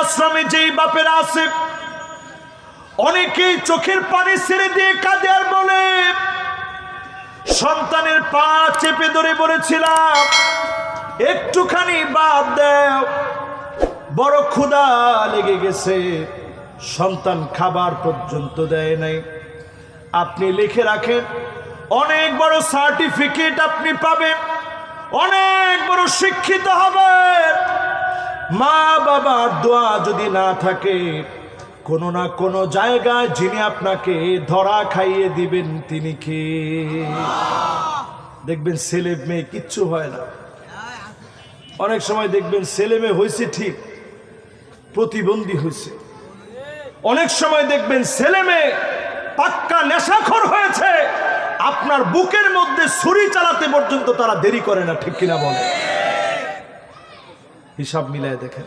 আশ্রমে যেই বাপেরা আছে অনেকেই চোখের পানি ছেড়ে দিয়ে কাঁদে আর বলে, সন্তানের পা চেপে ধরে বলেছিলাম একটুখানি বাদ দাও, বড় ক্ষুধা লেগে গেছে, সন্তান খাবার পর্যন্ত দেয় নাই। আপনি লিখে রাখেন, অনেক বড় সার্টিফিকেট আপনি পাবেন, অনেক বড় শিক্ষিত হবেন। মা বাবার দোয়া যদি না থাকে, কোনো না কোনো জায়গায় যিনি আপনাকে ধরা খাইয়ে দিবেন তিনি কে? দেখবেন ছেলে মেয়ে কিচ্ছু হয় না। অনেক সময় দেখবেন ছেলে মেয়ে হয়েছে ঠিক, প্রতিবন্ধী হয়েছে। অনেক সময় দেখবেন ছেলে মেয়ে পাক্কা নেশাখোর হয়েছে, আপনার বুকের মধ্যে ছুরি চালাতে পর্যন্ত তারা দেরি করে না। ঠিক কিনা বলে? হিসাব মিলায় দেখেন।